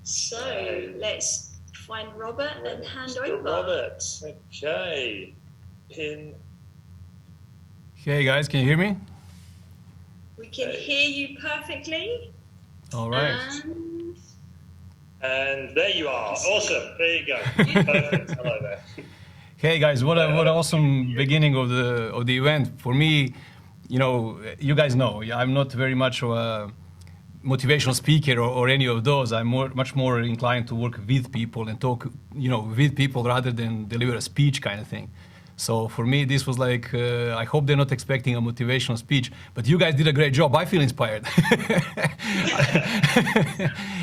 So let's find Robert and hand over. Robert, okay. Hey guys, can you hear me? We can hear you perfectly. All right. And there you are. Awesome. There you go. Perfect. Hello there. Hey guys, what an awesome beginning of the event. For me, you know, you guys know, I'm not very much of a motivational speaker or any of those. I'm much more inclined to work with people and talk, you know, with people rather than deliver a speech kind of thing. So for me, this was like, I hope they're not expecting a motivational speech, but you guys did a great job. I feel inspired.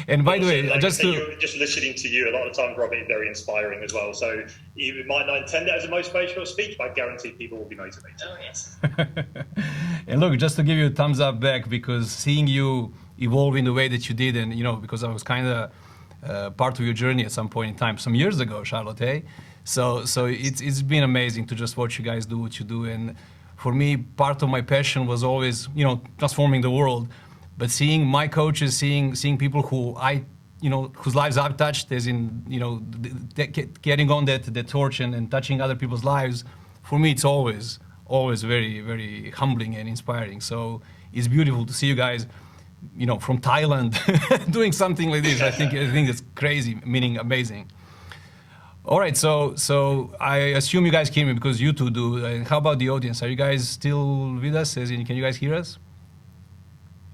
And by the way, like just listening to you, a lot of times, Robert, is very inspiring as well. So you might not intend it as a motivational speech, but I guarantee people will be motivated. Oh, yes. And look, just to give you a thumbs up back, because seeing you evolve in the way that you did, and you know, because I was kind of part of your journey at some point in time, some years ago, Charlotte, eh? So it's been amazing to just watch you guys do what you do. And for me, part of my passion was always, you know, transforming the world. But seeing my coaches, seeing people who whose lives I've touched, as in, you know, getting on that torch and touching other people's lives, for me, it's always very, very humbling and inspiring. So it's beautiful to see you guys, you know, from Thailand doing something like this. I think it's crazy, meaning amazing. All right, so I assume you guys hear me because you two do. And how about the audience? Are you guys still with us? As in, can you guys hear us?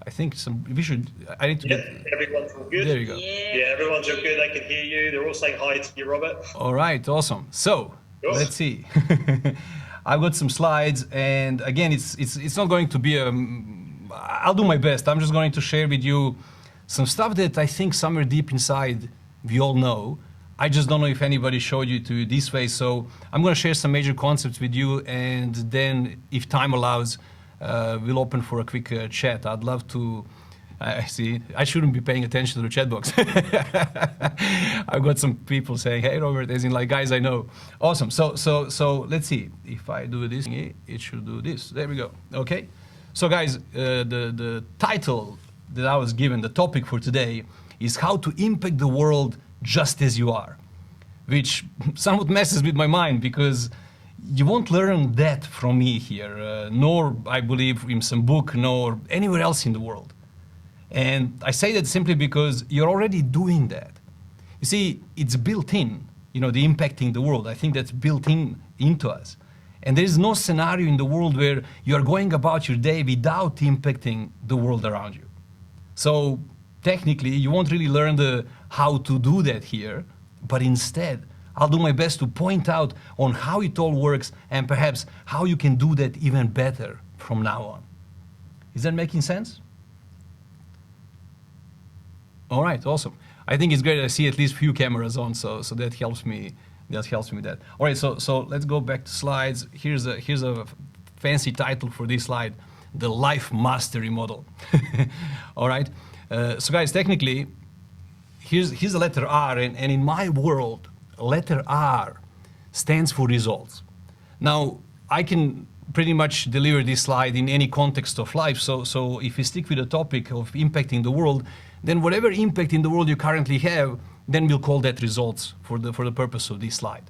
I think we should. I need to get. Everyone's all good. There you go. Yeah, everyone's all good. They can hear you. They're all saying hi to you, Robert. All right, awesome. So let's see. I've got some slides, and again, it's not going to be a. I'll do my best. I'm just going to share with you some stuff that I think somewhere deep inside we all know. I just don't know if anybody showed you to this way. So I'm going to share some major concepts with you, and then, if time allows, we'll open for a quick chat. I'd love to. See, I shouldn't be paying attention to the chat box. I've got some people saying, "Hey, Robert," as in like, guys, I know. Awesome. So let's see. If I do this, it should do this. There we go. Okay. So guys, the title that I was given, the topic for today, is how to impact the world just as you are, which somewhat messes with my mind because you won't learn that from me here, nor I believe in some book, nor anywhere else in the world. And I say that simply because you're already doing that. You see, it's built in, you know, the impacting the world. I think that's built into us. And there is no scenario in the world where you're going about your day without impacting the world around you. So technically, you won't really learn how to do that here, but instead, I'll do my best to point out on how it all works and perhaps how you can do that even better from now on. Is that making sense? All right, awesome. I think it's great. I see at least few cameras on, so that helps me. That helps me with that. All right, so let's go back to slides. Here's a fancy title for this slide: the Life Mastery Model. All right. So guys, technically, here's the letter R, and in my world, letter R stands for results. Now, I can pretty much deliver this slide in any context of life, so if we stick with the topic of impacting the world, then whatever impact in the world you currently have, then we'll call that results for the purpose of this slide.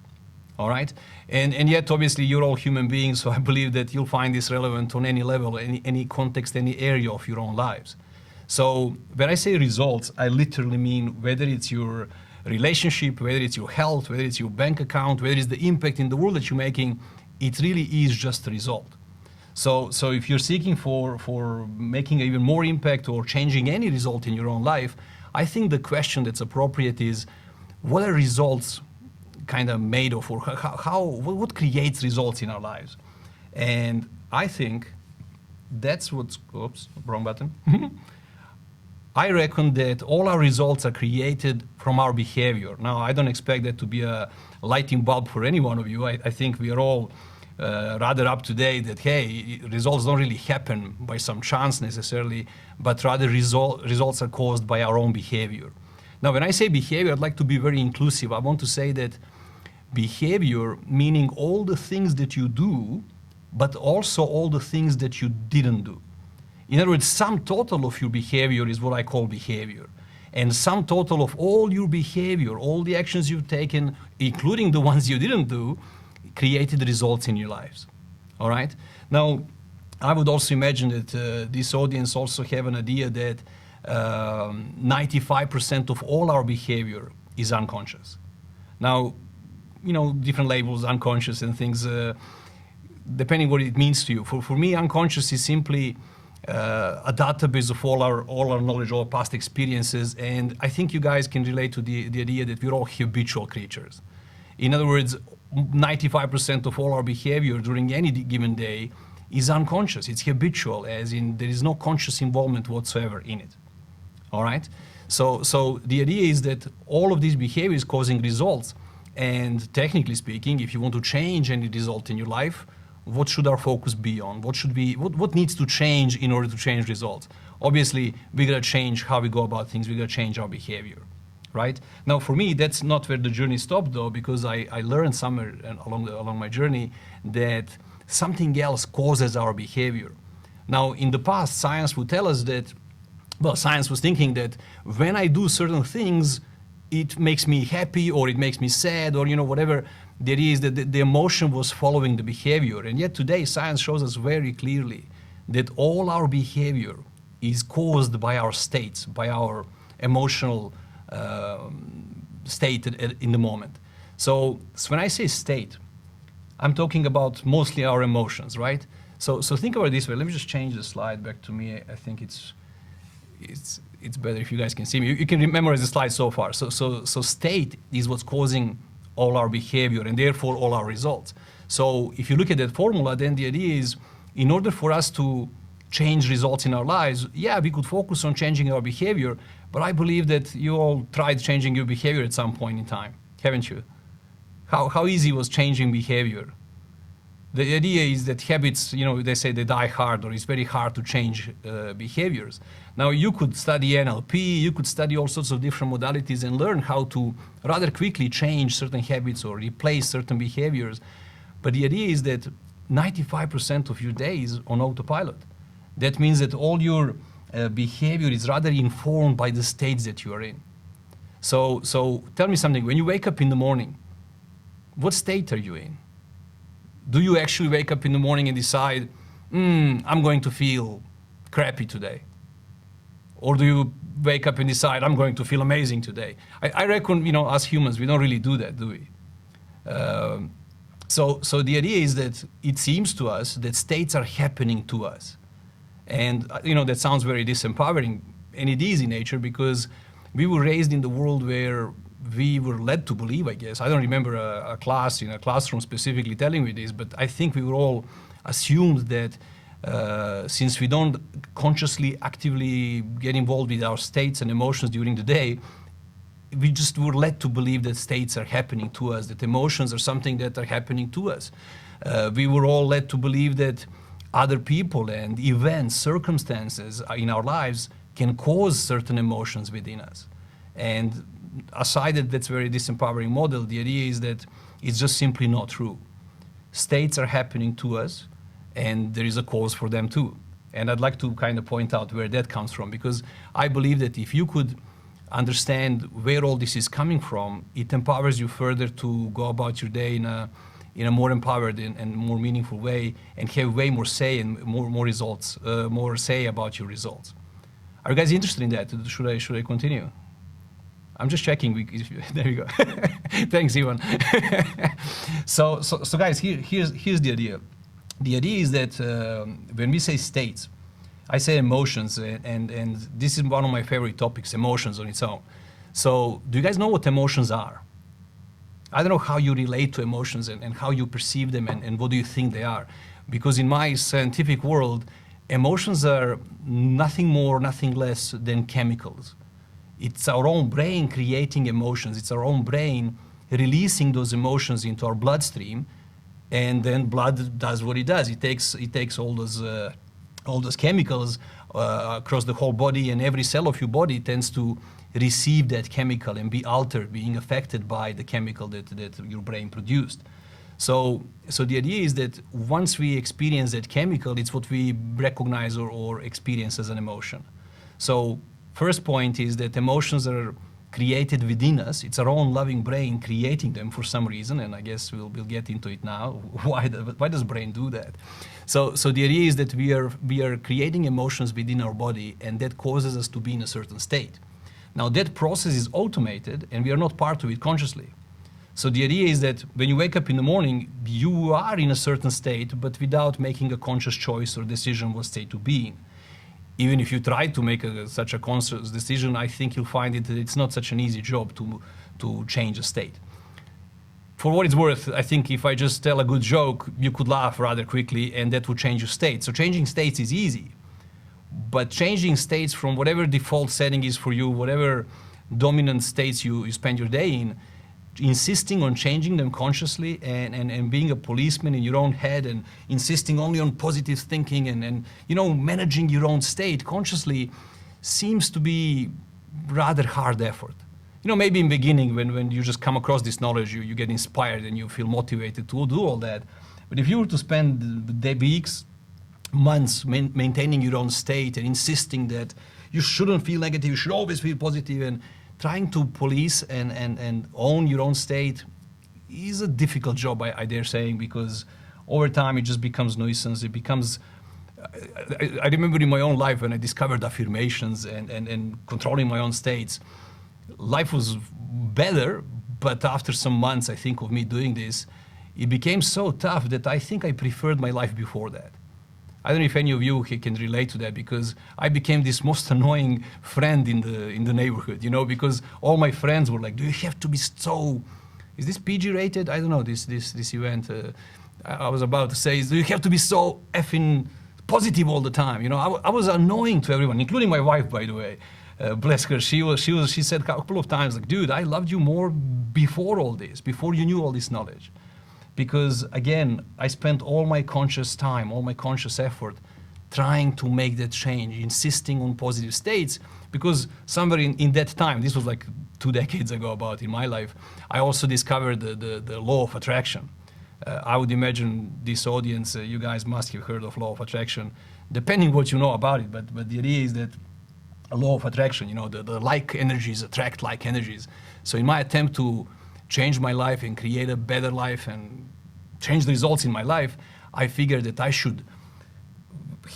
All right? And yet, obviously, you're all human beings, so I believe that you'll find this relevant on any level, any context, any area of your own lives. So when I say results, I literally mean whether it's your relationship, whether it's your health, whether it's your bank account, whether it's the impact in the world that you're making, it really is just a result. So if you're seeking for making even more impact or changing any result in your own life, I think the question that's appropriate is, what are results kind of made of, or what creates results in our lives? And I think that's what's, oops, wrong button. I reckon that all our results are created from our behavior. Now, I don't expect that to be a lighting bulb for any one of you. I think we are all rather up to date that, hey, results don't really happen by some chance necessarily, but rather results are caused by our own behavior. Now, when I say behavior, I'd like to be very inclusive. I want to say that behavior, meaning all the things that you do, but also all the things that you didn't do. In other words, sum total of your behavior is what I call behavior. And sum total of all your behavior, all the actions you've taken, including the ones you didn't do, created results in your lives. All right? Now, I would also imagine that this audience also have an idea that 95% of all our behavior is unconscious. Now, you know, different labels, unconscious and things, depending what it means to you. For me, unconscious is simply a database of all our knowledge, all our past experiences, and I think you guys can relate to the idea that we're all habitual creatures. In other words, 95% of all our behavior during any given day is unconscious. It's habitual, as in there is no conscious involvement whatsoever in it. All right? So the idea is that all of these behavior is causing results, and technically speaking, if you want to change any result in your life, what should our focus be on? What needs to change in order to change results? Obviously, we gotta change how we go about things. We gotta change our behavior, right? Now, for me, that's not where the journey stopped, though, because I learned somewhere along my journey that something else causes our behavior. Now, in the past, science would tell us that, well, science was thinking that when I do certain things, it makes me happy or it makes me sad or, you know, whatever. There is that the emotion was following the behavior. And yet today, science shows us very clearly that all our behavior is caused by our states, by our emotional state in the moment. So when I say state, I'm talking about mostly our emotions, right? So think about it this way. Let me just change the slide back to me. I think it's better if you guys can see me. You can memorize the slide so far. So state is what's causing all our behavior and therefore all our results. So if you look at that formula, then the idea is in order for us to change results in our lives, yeah, we could focus on changing our behavior, but I believe that you all tried changing your behavior at some point in time, haven't you? How easy was changing behavior? The idea is that habits, you know, they say they die hard, or it's very hard to change behaviors. Now, you could study NLP, you could study all sorts of different modalities and learn how to rather quickly change certain habits or replace certain behaviors. But the idea is that 95% of your day is on autopilot. That means that all your behavior is rather informed by the states that you are in. So tell me something, when you wake up in the morning, what state are you in? Do you actually wake up in the morning and decide, I'm going to feel crappy today? Or do you wake up and decide, I'm going to feel amazing today? I reckon, you know, as humans, we don't really do that, do we? So the idea is that it seems to us that states are happening to us. And, you know, that sounds very disempowering, and it is in nature because we were raised in the world where we were led to believe, I guess. I don't remember a class in a classroom specifically telling me this, but I think we were all assumed that since we don't consciously, actively get involved with our states and emotions during the day, we just were led to believe that states are happening to us, that emotions are something that are happening to us. We were all led to believe that other people and events, circumstances in our lives can cause certain emotions within us. And aside that's a very disempowering model, the idea is that it's just simply not true. States are happening to us, and there is a cause for them too. And I'd like to kind of point out where that comes from, because I believe that if you could understand where all this is coming from, it empowers you further to go about your day in a more empowered and more meaningful way, and have way more say and more results, more say about your results. Are you guys interested in that? Should I continue? I'm just checking. There you go. Thanks, Ivan. So guys, here's the idea. The idea is that when we say states, I say emotions, and this is one of my favorite topics, emotions on its own. So do you guys know what emotions are? I don't know how you relate to emotions and how you perceive them and what do you think they are. Because in my scientific world, emotions are nothing more, nothing less than chemicals. It's our own brain creating emotions. It's our own brain releasing those emotions into our bloodstream, and then blood does what it does. It takes all those chemicals across the whole body, and every cell of your body tends to receive that chemical and be altered, being affected by the chemical that your brain produced. So the idea is that once we experience that chemical, it's what we recognize or experience as an emotion. So First point is that emotions are created within us. It's our own loving brain creating them for some reason, and I guess we'll get into it now. Why does brain do that? So the idea is that we are creating emotions within our body, and that causes us to be in a certain state. Now that process is automated, and we are not part of it consciously. So the idea is that when you wake up in the morning, you are in a certain state, but without making a conscious choice or decision what state to be in. Even if you try to make such a conscious decision, I think you'll find that it's not such an easy job to change a state. For what it's worth, I think if I just tell a good joke, you could laugh rather quickly, and that would change your state. So changing states is easy. But changing states from whatever default setting is for you, whatever dominant states you spend your day in, insisting on changing them consciously and being a policeman in your own head and insisting only on positive thinking and managing your own state consciously seems to be rather hard effort. Maybe in the beginning when you just come across this knowledge, you get inspired and you feel motivated to do all that. But if you were to spend the weeks, months maintaining your own state and insisting that you shouldn't feel negative, you should always feel positive, and trying to police and own your own state is a difficult job, I dare saying, because over time it just becomes nuisance. It becomes, I remember in my own life when I discovered affirmations and controlling my own states, life was better, but after some months, I think, of me doing this, it became so tough that I think I preferred my life before that. I don't know if any of you can relate to that, because I became this most annoying friend in the neighborhood, because all my friends were like, do you have to be so, is this PG rated? I don't know, this event, I was about to say, do you have to be so effing positive all the time? I was annoying to everyone, including my wife, by the way. Bless her, she said a couple of times, like, dude, I loved you more before all this, before you knew all this knowledge. Because again, I spent all my conscious time, all my conscious effort trying to make that change, insisting on positive states, because somewhere in that time, this was like 2 decades ago about in my life, I also discovered the law of attraction. I would imagine this audience, you guys must have heard of law of attraction, depending what you know about it, but the idea is that a law of attraction, the like energies attract like energies. So in my attempt to change my life and create a better life and change the results in my life, I figured that I should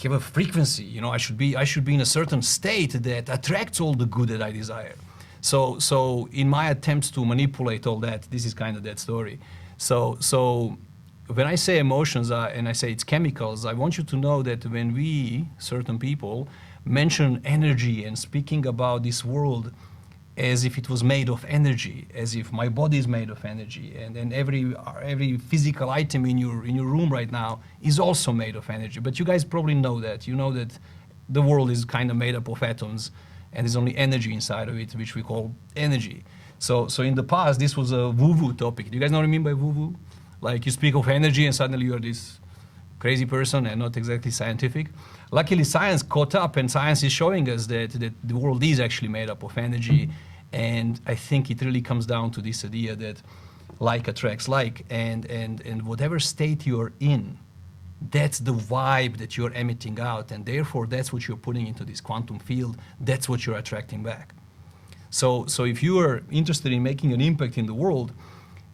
have a frequency. I should be in a certain state that attracts all the good that I desire. So in my attempts to manipulate all that, this is kind of that story. So when I say emotions and I say it's chemicals, I want you to know that when we, certain people, mention energy and speaking about this world as if it was made of energy, as if my body is made of energy, and every physical item in your room right now is also made of energy. But you guys probably know that. You know that the world is kind of made up of atoms, and there's only energy inside of it, which we call energy. So in the past, this was a woo-woo topic. Do you guys know what I mean by woo-woo? Like you speak of energy, and suddenly you're this crazy person and not exactly scientific. Luckily, science caught up, and science is showing us that the world is actually made up of energy. And I think it really comes down to this idea that like attracts like, and whatever state you're in, that's the vibe that you're emitting out, and therefore that's what you're putting into this quantum field, that's what you're attracting back. So if you are interested in making an impact in the world,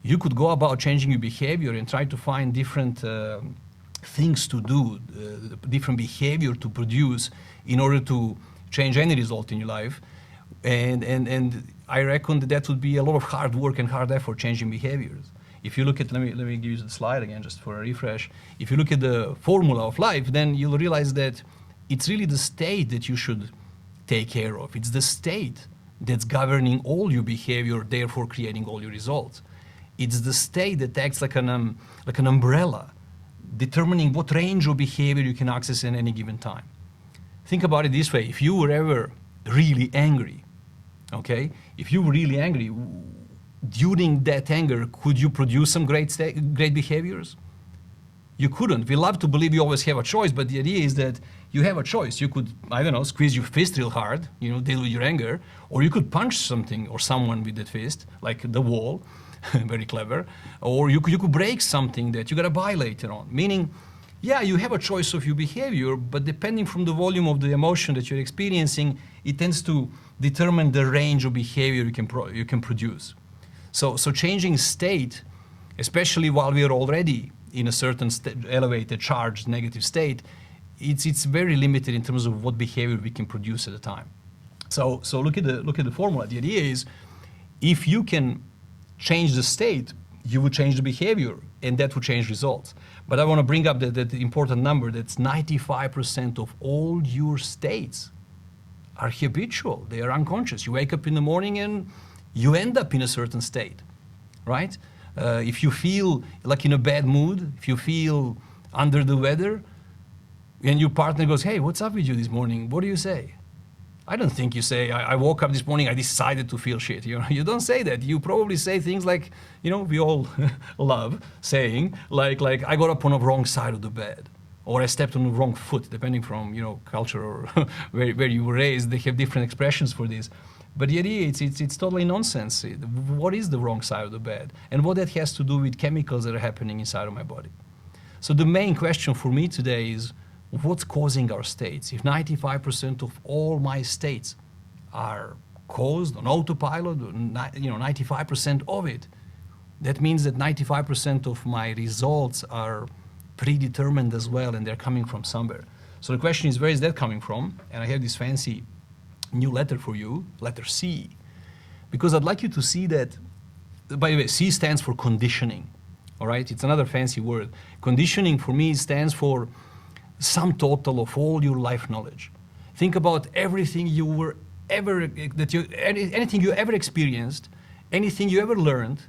you could go about changing your behavior and try to find different things to do, different behavior to produce in order to change any result in your life. And I reckon that would be a lot of hard work and hard effort changing behaviors. If you look at, let me give you the slide again just for a refresh. If you look at the formula of life, then you'll realize that it's really the state that you should take care of. It's the state that's governing all your behavior, therefore creating all your results. It's the state that acts like an umbrella, determining what range of behavior you can access at any given time. Think about it this way. If you were ever really angry, okay? If you were really angry, during that anger, could you produce some great behaviors? You couldn't. We love to believe you always have a choice, but the idea is that you have a choice. You could, I don't know, squeeze your fist real hard, deal with your anger, or you could punch something or someone with that fist, like the wall, very clever, or you could break something that you gotta buy later on. Meaning, yeah, you have a choice of your behavior, but depending from the volume of the emotion that you're experiencing, it tends to determine the range of behavior you can produce. So changing state, especially while we are already in a certain elevated, charged, negative state, it's very limited in terms of what behavior we can produce at a time. So look at the formula. The idea is, if you can change the state, you would change the behavior, and that would change results. But I want to bring up that important number, that's 95% of all your states are habitual. They are unconscious. You wake up in the morning and you end up in a certain state, right? If you feel like in a bad mood, if you feel under the weather, and your partner goes, hey, what's up with you this morning? What do you say? I don't think you say, I woke up this morning, I decided to feel shit. You don't say that. You probably say things like, we all love saying, like I got up on the wrong side of the bed, or I stepped on the wrong foot, depending from, culture or where you were raised. They have different expressions for this. But the idea, it's totally nonsense. What is the wrong side of the bed? And what that has to do with chemicals that are happening inside of my body. So the main question for me today is, what's causing our states? If 95% of all my states are caused on autopilot, 95% of it, that means that 95% of my results are predetermined as well, and they're coming from somewhere. So the question is, where is that coming from? And I have this fancy new letter for you, letter C, because I'd like you to see that, by the way, C stands for conditioning, all right? It's another fancy word. Conditioning for me stands for sum total of all your life knowledge. Think about everything anything you ever experienced, anything you ever learned,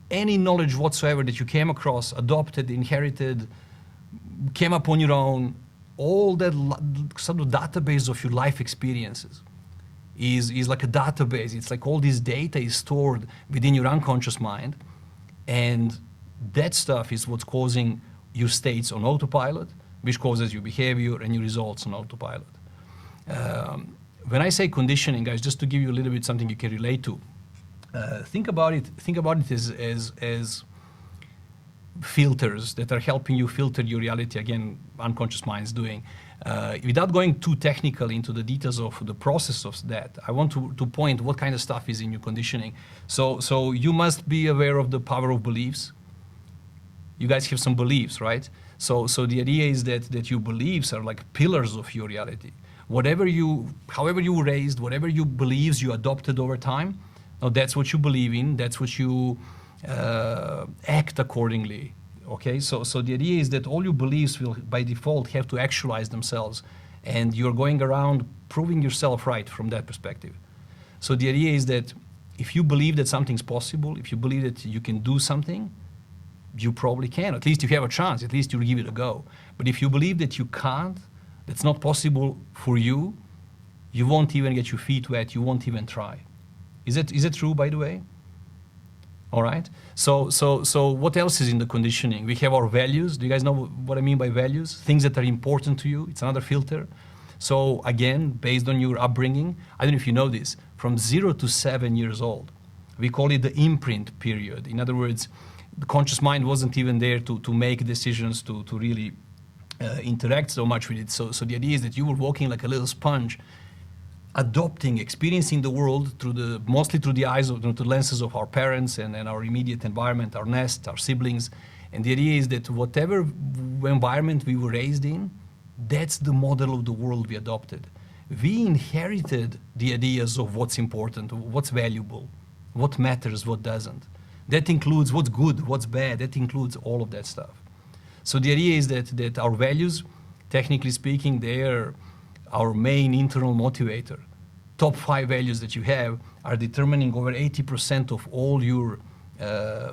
any knowledge whatsoever that you came across, adopted, inherited, came up on your own, all that sort of database of your life experiences is like a database. It's like all this data is stored within your unconscious mind, and that stuff is what's causing your states on autopilot, which causes your behavior and your results on autopilot. When I say conditioning, guys, just to give you a little bit something you can relate to, think about it as filters that are helping you filter your reality. Again, unconscious mind's doing. Without going too technical into the details of the process of that, I want to point what kind of stuff is in your conditioning. So you must be aware of the power of beliefs. You guys have some beliefs, right? So the idea is that your beliefs are like pillars of your reality. However you were raised, whatever you beliefs you adopted over time, now that's what you believe in, that's what you act accordingly, okay? So the idea is that all your beliefs will, by default, have to actualize themselves, and you're going around proving yourself right from that perspective. So the idea is that if you believe that something's possible, if you believe that you can do something, you probably can. At least if you have a chance, at least you'll give it a go. But if you believe that you can't, that's not possible for you, you won't even get your feet wet, you won't even try. Is it true, by the way? All right. So what else is in the conditioning? We have our values. Do you guys know what I mean by values? Things that are important to you. It's another filter. So again, based on your upbringing, I don't know if you know this, from 0 to 7 years old, we call it the imprint period. In other words, the conscious mind wasn't even there to make decisions, to really interact so much with it. So the idea is that you were walking like a little sponge, adopting, experiencing the world mostly through the eyes of, the lenses of our parents and our immediate environment, our nest, our siblings. And the idea is that whatever environment we were raised in, that's the model of the world we adopted. We inherited the ideas of what's important, what's valuable, what matters, what doesn't. That includes what's good, what's bad, that includes all of that stuff. So the idea is that our values, technically speaking, they're our main internal motivator. Top 5 values that you have are determining over 80% of all your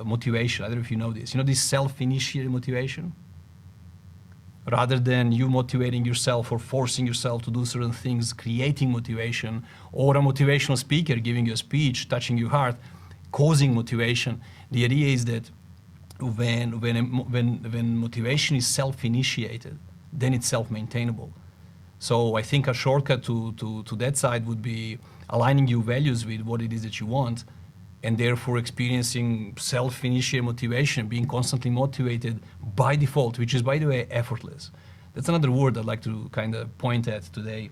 motivation. I don't know if you know this. You know this self-initiated motivation? Rather than you motivating yourself or forcing yourself to do certain things, creating motivation, or a motivational speaker giving you a speech, touching your heart, causing motivation. The idea is that when motivation is self-initiated, then it's self-maintainable. So I think a shortcut to that side would be aligning your values with what it is that you want, and therefore experiencing self-initiated motivation, being constantly motivated by default, which is, by the way, effortless. That's another word I'd like to kind of point at today,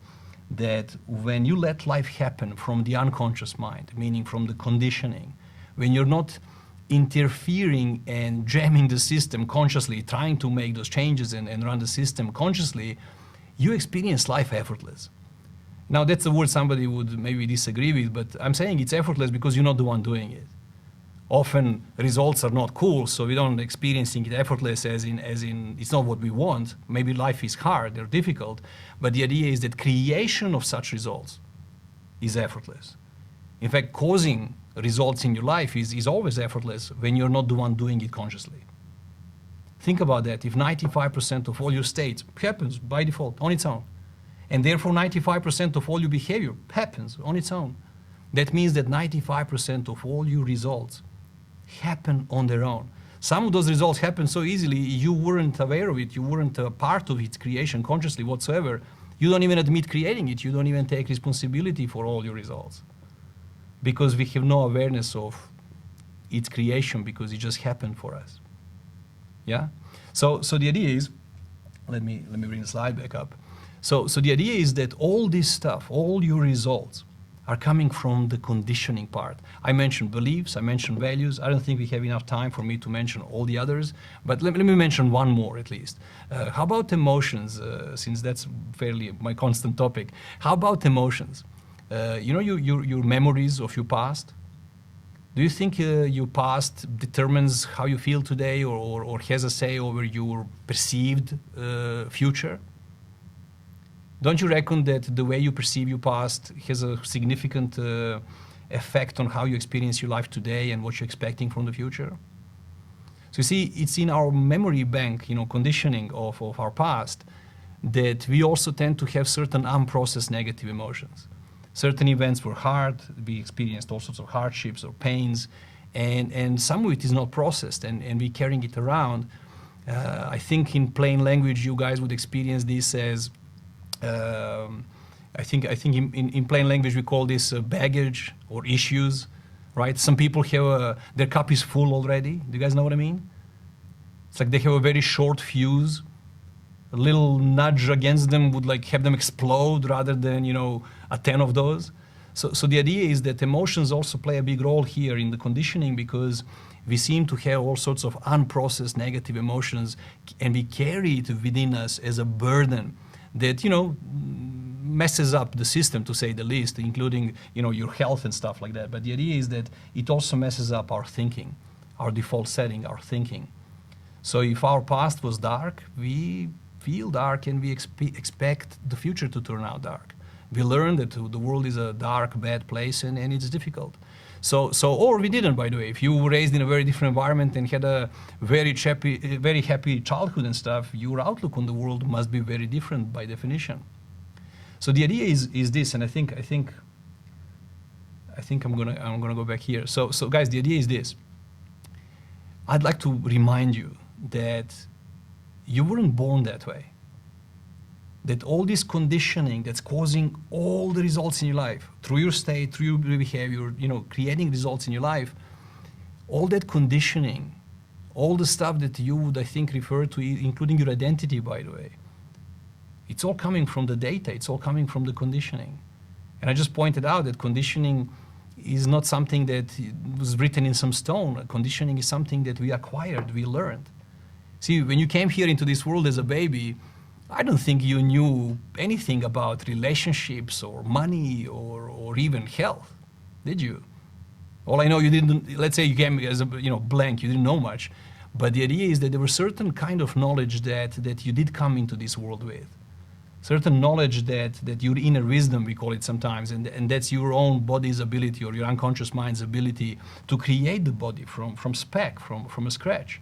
that when you let life happen from the unconscious mind, meaning from the conditioning, when you're not interfering and jamming the system consciously, trying to make those changes and run the system consciously, you experience life effortless. Now, that's a word somebody would maybe disagree with, but I'm saying it's effortless because you're not the one doing it. Often results are not cool, so we don't experiencing it effortless as in it's not what we want. Maybe life is hard or difficult, but the idea is that creation of such results is effortless. In fact, causing results in your life is always effortless when you're not the one doing it consciously. Think about that. If 95% of all your states happens by default on its own, and therefore 95% of all your behavior happens on its own, that means that 95% of all your results happen on their own. Some of those results happen so easily you weren't aware of it, you weren't a part of its creation consciously whatsoever. You don't even admit creating it, you don't even take responsibility for all your results, because we have no awareness of its creation, because it just happened for us. Yeah? So the idea is, let me bring the slide back up. So the idea is that all this stuff, all your results, are coming from the conditioning part. I mentioned beliefs, I mentioned values. I don't think we have enough time for me to mention all the others, but let me mention one more at least. How about emotions, since that's fairly my constant topic? How about emotions? You know your memories of your past? Do you think your past determines how you feel today, or has a say over your perceived future? Don't you reckon that the way you perceive your past has a significant effect on how you experience your life today and what you're expecting from the future? So you see, it's in our memory bank, conditioning of our past, that we also tend to have certain unprocessed negative emotions. Certain events were hard, we experienced all sorts of hardships or pains, and some of it is not processed, and we're carrying it around. I think in plain language, you guys would experience this as I think in plain language we call this baggage or issues, right? Some people have their cup is full already. Do you guys know what I mean? It's like they have a very short fuse. A little nudge against them would like have them explode rather than a 10 of those. So the idea is that emotions also play a big role here in the conditioning, because we seem to have all sorts of unprocessed negative emotions, and we carry it within us as a burden that messes up the system, to say the least, including your health and stuff like that. But the idea is that it also messes up our thinking, our default setting, our thinking. So if our past was dark, we feel dark, and we expect the future to turn out dark. We learn that the world is a dark, bad place, and it's difficult. Or we didn't, by the way. If you were raised in a very different environment and had a very happy childhood and stuff, your outlook on the world must be very different by definition. So the idea is this, and I think I'm gonna go back here. So guys, the idea is this. I'd like to remind you that you weren't born that way. That all this conditioning that's causing all the results in your life, through your state, through your behavior, creating results in your life, all that conditioning, all the stuff that you would, I think, refer to, including your identity, by the way, it's all coming from the data, it's all coming from the conditioning. And I just pointed out that conditioning is not something that was written in some stone. Conditioning is something that we acquired, we learned. See, when you came here into this world as a baby, I don't think you knew anything about relationships or money or even health, did you? All I know, you didn't, let's say you came as a blank, you didn't know much. But the idea is that there was certain kind of knowledge that you did come into this world with. Certain knowledge that your inner wisdom, we call it sometimes, and that's your own body's ability, or your unconscious mind's ability to create the body from spec, from a scratch.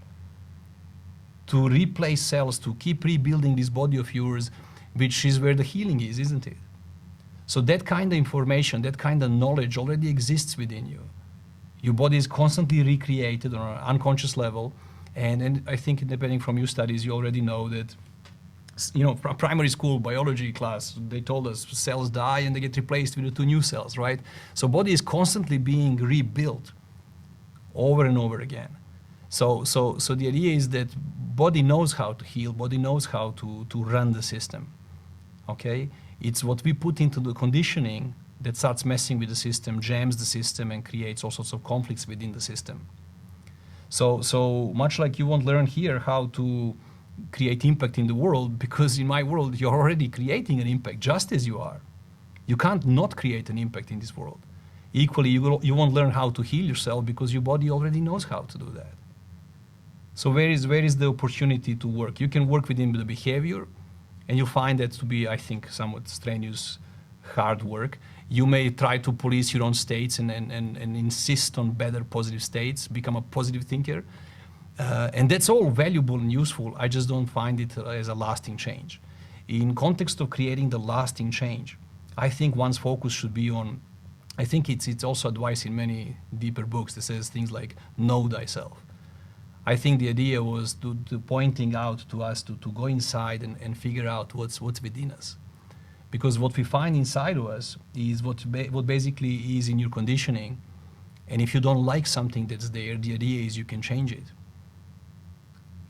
To replace cells, to keep rebuilding this body of yours, which is where the healing is, isn't it? So that kind of information, that kind of knowledge already exists within you. Your body is constantly recreated on an unconscious level, and I think, depending from your studies, you already know that, from primary school biology class, they told us cells die and they get replaced with 2 new cells, right? So body is constantly being rebuilt over and over again. So the idea is that body knows how to heal, body knows how to run the system. Okay? It's what we put into the conditioning that starts messing with the system, jams the system, and creates all sorts of conflicts within the system. So much like you won't learn here how to create impact in the world, because in my world you're already creating an impact just as you are. You can't not create an impact in this world. Equally, you won't learn how to heal yourself because your body already knows how to do that. So where is the opportunity to work? You can work within the behavior, and you'll find that to be, I think, somewhat strenuous, hard work. You may try to police your own states and insist on better positive states, become a positive thinker. And that's all valuable and useful. I just don't find it as a lasting change. In context of creating the lasting change, I think one's focus should be on, I think it's also advice in many deeper books that says things like, know thyself. I think the idea was to pointing out to us to go inside and figure out what's within us. Because what we find inside of us is what basically is in your conditioning. And if you don't like something that's there, the idea is you can change it.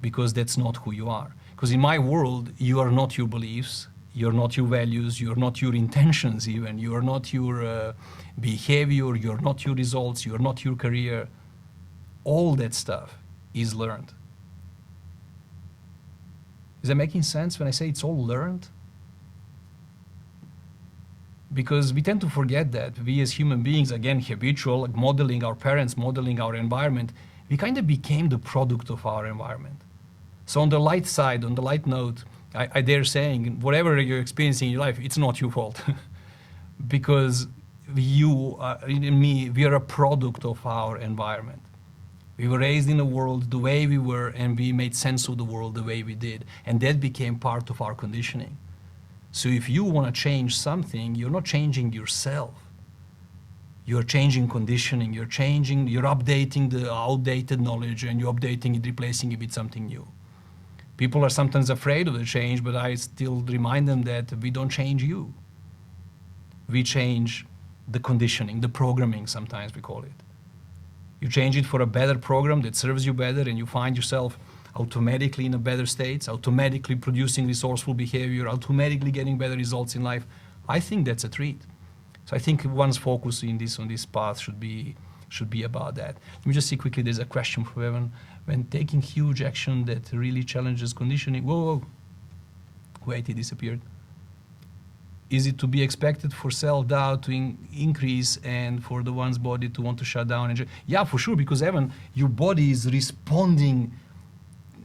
Because that's not who you are. Because in my world, you are not your beliefs, you're not your values, you're not your intentions even, you're not your behavior, you're not your results, you're not your career. All that stuff is learned. Is that making sense when I say it's all learned? Because we tend to forget that we as human beings, again, habitual, like modeling our parents, modeling our environment, we kind of became the product of our environment. So on the light side, on the light note, I dare saying, whatever you're experiencing in your life, it's not your fault. Because you, me, we are a product of our environment. We were raised in the world the way we were, and we made sense of the world the way we did. And that became part of our conditioning. So if you want to change something, you're not changing yourself. You're changing conditioning, you're updating the outdated knowledge, and you're updating it, replacing it with something new. People are sometimes afraid of the change, but I still remind them that we don't change you. We change the conditioning, the programming, sometimes we call it. You change it for a better program that serves you better, and you find yourself automatically in a better state, automatically producing resourceful behavior, automatically getting better results in life. I think that's a treat. So I think one's focus on this path should be about that. Let me just see quickly, there's a question from Evan. When taking huge action that really challenges conditioning, whoa, wait, it disappeared. Is it to be expected for self-doubt to increase and for the one's body to want to shut down? Yeah, for sure, because Evan, your body is responding.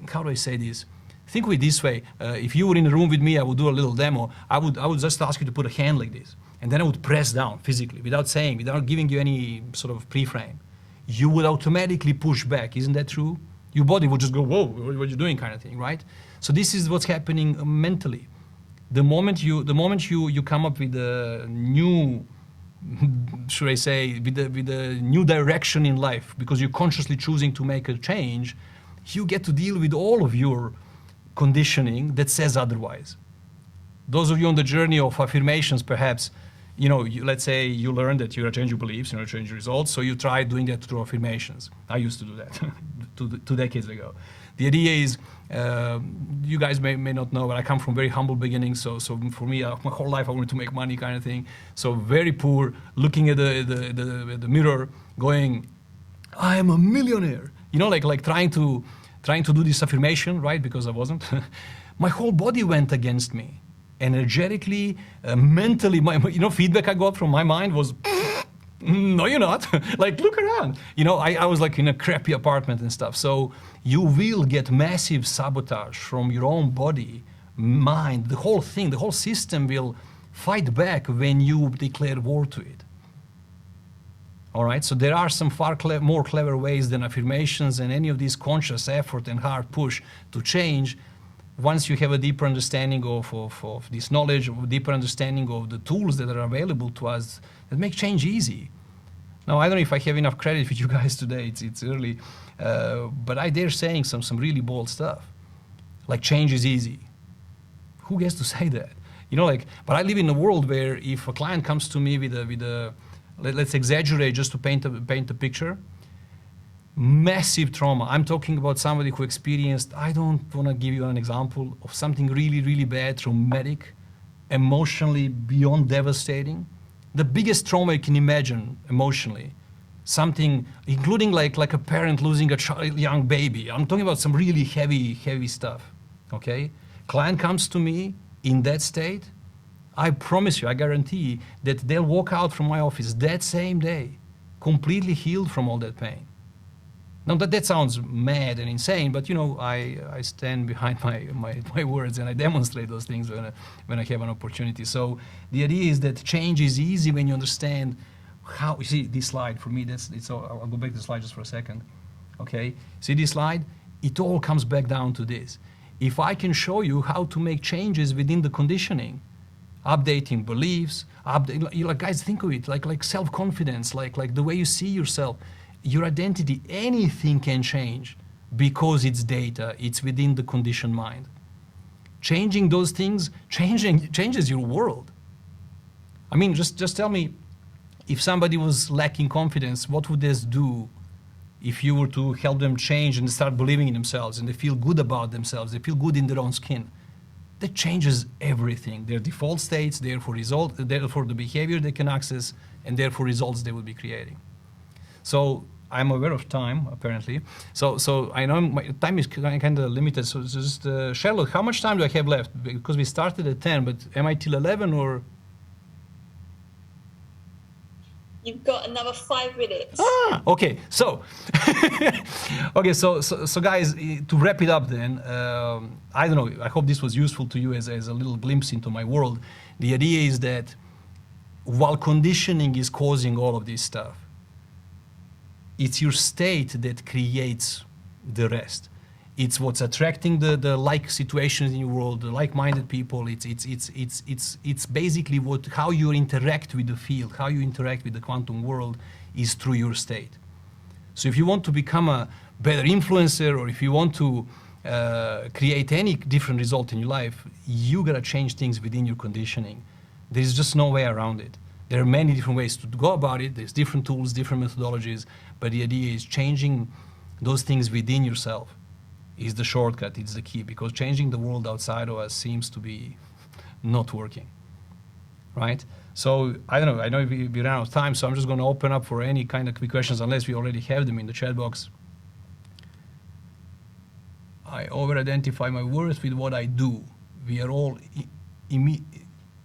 How do I say this? Think of it this way. If you were in a room with me, I would do a little demo. I would just ask you to put a hand like this. And then I would press down physically, without giving you any sort of pre-frame. You would automatically push back. Isn't that true? Your body would just go, whoa, what are you doing, kind of thing, right? So this is what's happening mentally. The moment you come up with a new, should I say, with a new direction in life, because you're consciously choosing to make a change, you get to deal with all of your conditioning that says otherwise. Those of you on the journey of affirmations, perhaps, let's say you learn that you're going to change your beliefs, you're going to change your results, so you try doing that through affirmations. I used to do that 2 decades ago. The idea is, you guys may not know, but I come from very humble beginnings, so for me, my whole life I wanted to make money, kind of thing. So very poor, looking at the mirror, going, I am a millionaire. Like trying to do this affirmation, right? Because I wasn't. My whole body went against me. Energetically, mentally, feedback I got from my mind was, no, you're not. Like, look around. I was like in a crappy apartment and stuff. So you will get massive sabotage from your own body, mind, the whole thing, the whole system will fight back when you declare war to it. All right, so there are some far more clever ways than affirmations and any of these conscious effort and hard push to change. Once you have a deeper understanding of this knowledge, a deeper understanding of the tools that are available to us that make change easy. Now, I don't know if I have enough credit with you guys today, it's early, but I dare saying some really bold stuff. Like change is easy. Who gets to say that? But I live in a world where if a client comes to me with a let's exaggerate just to paint a picture, massive trauma. I'm talking about somebody who experienced, I don't want to give you an example of something really, really bad, traumatic, emotionally beyond devastating. The biggest trauma you can imagine emotionally. Something, including like a parent losing a child, young baby. I'm talking about some really heavy, heavy stuff, okay? Client comes to me in that state, I promise you, I guarantee that they'll walk out from my office that same day, completely healed from all that pain. Now that sounds mad and insane, but you know, I stand behind my words and I demonstrate those things when I have an opportunity. So the idea is that change is easy when you understand how, you see this slide, for me, I'll go back to the slide just for a second, okay? See this slide? It all comes back down to this. If I can show you how to make changes within the conditioning, updating beliefs, guys, think of it like self-confidence, like the way you see yourself, your identity, anything can change because it's data, it's within the conditioned mind. Changing those things changes your world. I mean, just tell me, if somebody was lacking confidence, what would this do if you were to help them change and start believing in themselves and they feel good about themselves, they feel good in their own skin? That changes everything. Their default states, therefore the behavior they can access, and therefore results they will be creating. So I'm aware of time, apparently. So I know my time is kind of limited. So just, Charlotte, how much time do I have left? Because we started at 10, but am I till 11 or? You've got another 5 minutes. Ah, okay. So, okay. So guys, to wrap it up, then, I don't know. I hope this was useful to you as a little glimpse into my world. The idea is that while conditioning is causing all of this stuff, it's your state that creates the rest. It's what's attracting the like situations in your world, the like-minded people. It's basically how you interact with the field, how you interact with the quantum world is through your state. So if you want to become a better influencer, or if you want to create any different result in your life, you gotta change things within your conditioning. There's just no way around it. There are many different ways to go about it. There's different tools, different methodologies, but the idea is changing those things within yourself is the shortcut, it's the key, because changing the world outside of us seems to be not working, right? So I don't know, I know we ran out of time, so I'm just gonna open up for any kind of quick questions, unless we already have them in the chat box. I over-identify my worth with what I do. We are all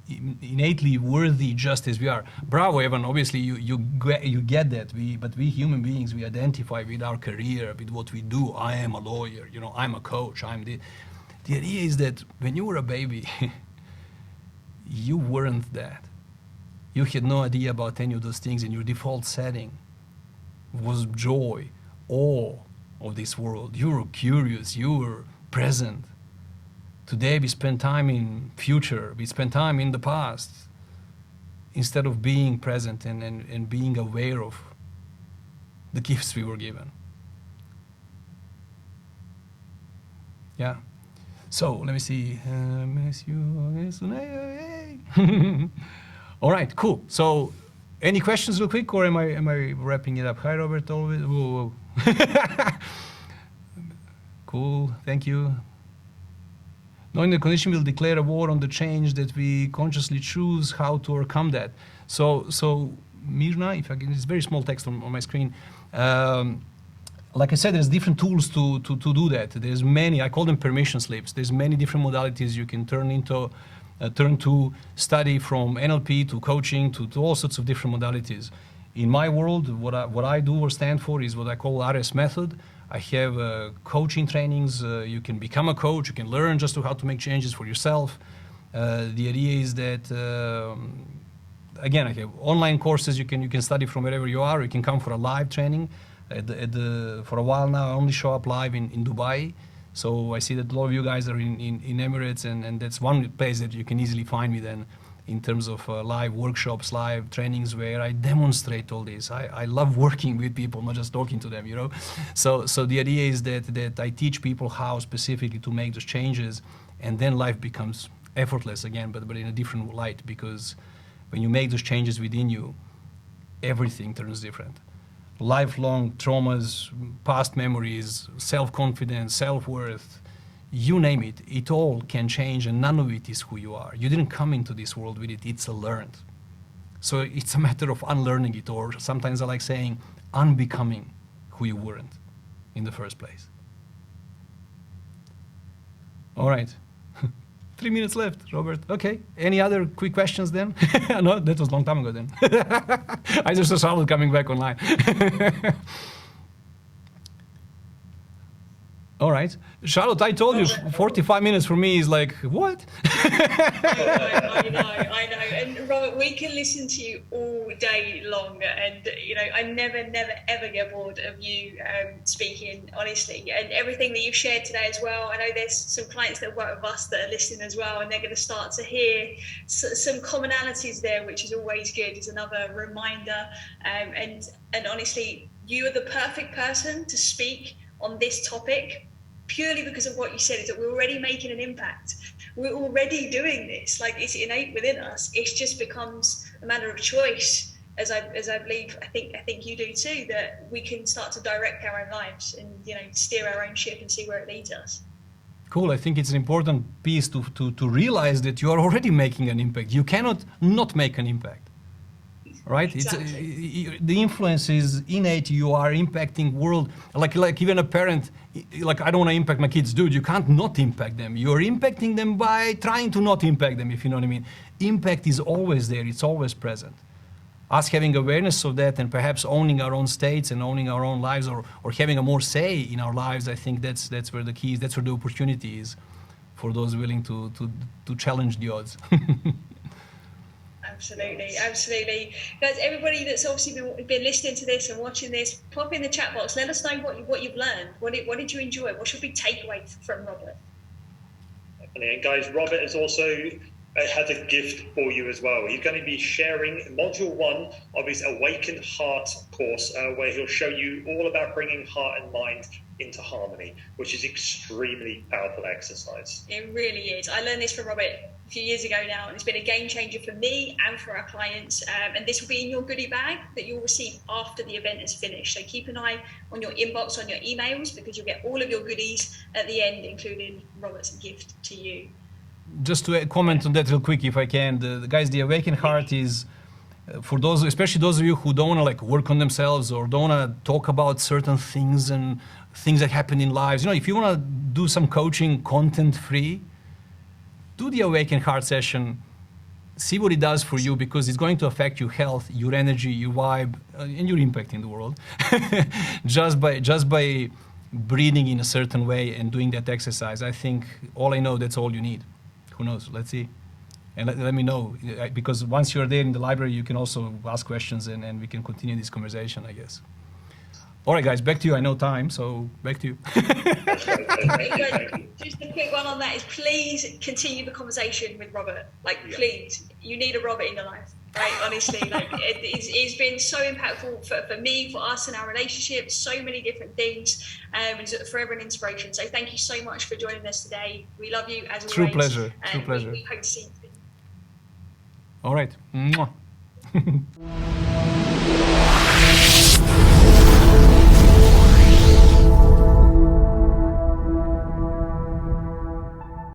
innately worthy just as we are. Bravo, Evan. Obviously, you get that. But we human beings, we identify with our career, with what we do. I am a lawyer. You know, I'm a coach. The idea is that when you were a baby, you weren't that. You had no idea about any of those things, and your default setting was joy, awe of this world. You were curious. You were present. Today we spend time in future, we spend time in the past, instead of being present and being aware of the gifts we were given. Yeah. So let me see. Miss you. All right, cool. So any questions real quick, or am I wrapping it up? Hi Robert, always. Whoa, whoa. Cool, thank you. Knowing the condition will declare a war on the change that we consciously choose how to overcome that. So Mirna, if I can, it's very small text on my screen. Like I said, there's different tools to do that. There's many, I call them permission slips. There's many different modalities you can turn to study, from NLP to coaching to all sorts of different modalities. In my world, what I do or stand for is what I call RS method. I have coaching trainings. You can become a coach. You can learn just how to make changes for yourself. The idea is that, again, I have online courses. You can study from wherever you are. You can come for a live training. For a while now, I only show up live in Dubai. So I see that a lot of you guys are in Emirates, and that's one place that you can easily find me then, in terms of live workshops, live trainings where I demonstrate all this. I love working with people, not just talking to them, you know. So the idea is that I teach people how specifically to make those changes, and then life becomes effortless again, but in a different light, because when you make those changes within you, everything turns different. lifelong traumas, past memories, self-confidence, self-worth, you name it, it all can change and none of it is who you are. You didn't come into this world with it, it's a learned. So it's a matter of unlearning it, or sometimes I like saying unbecoming who you weren't in the first place. All right. 3 minutes left, Robert. Okay. Any other quick questions then? No, that was a long time ago then. I just saw Charlotte coming back online. All right. Charlotte, I told you 45 minutes for me is like, what? I know. And Robert, we can listen to you all day long. And, I never, ever get bored of you speaking, honestly. And everything that you've shared today as well. I know there's some clients that work with us that are listening as well, and they're going to start to hear some commonalities there, which is always good, is another reminder. And honestly, you are the perfect person to speak on this topic, purely because of what you said, is that we're already making an impact. We're already doing this. Like, it's innate within us. It just becomes a matter of choice, as I believe, I think you do too, that we can start to direct our own lives and, steer our own ship and see where it leads us. Cool. I think it's an important piece to realize that you are already making an impact. You cannot not make an impact. Right? Exactly. The influence is innate. You are impacting world. Like even a parent, like, I don't want to impact my kids. Dude, you can't not impact them. You're impacting them by trying to not impact them, if you know what I mean. Impact is always there. It's always present. Us having awareness of that and perhaps owning our own states and owning our own lives, or having a more say in our lives, I think that's where the key is. That's where the opportunity is for those willing to challenge the odds. Absolutely. Guys, everybody that's obviously been listening to this and watching this, pop in the chat box. Let us know what you've learned. What did you enjoy? What's your big takeaway from Robert? And guys, Robert has also had a gift for you as well. He's going to be sharing Module 1 of his Awakened Heart course, where he'll show you all about bringing heart and mind into harmony, which is extremely powerful exercise. It really is. I learned this from Robert a few years ago now, and it's been a game changer for me and for our clients. And this will be in your goodie bag that you'll receive after the event is finished. So keep an eye on your inbox, on your emails, because you'll get all of your goodies at the end, including Robert's gift to you. Just to comment on that real quick, if I can, guys, the Awakened Heart is for those, especially those of you who don't want to work on themselves or don't want to talk about certain things and things that happen in lives. If you want to do some coaching content free, do the Awakened Heart session. See what it does for you, because it's going to affect your health, your energy, your vibe, and your impact in the world. just by breathing in a certain way and doing that exercise. I think all I know, that's all you need. Who knows? Let's see. And let me know, because once you're there in the library, you can also ask questions and we can continue this conversation, I guess. All right, guys, back to you. I know time, so back to you. Just a quick one on that is, please continue the conversation with Robert. Please, you need a Robert in your life, right? Honestly, it's been so impactful for me, for us, and our relationship. So many different things, and it's forever an inspiration. So thank you so much for joining us today. We love you as always. True pleasure. True pleasure. We hope to see you. All right. Mwah.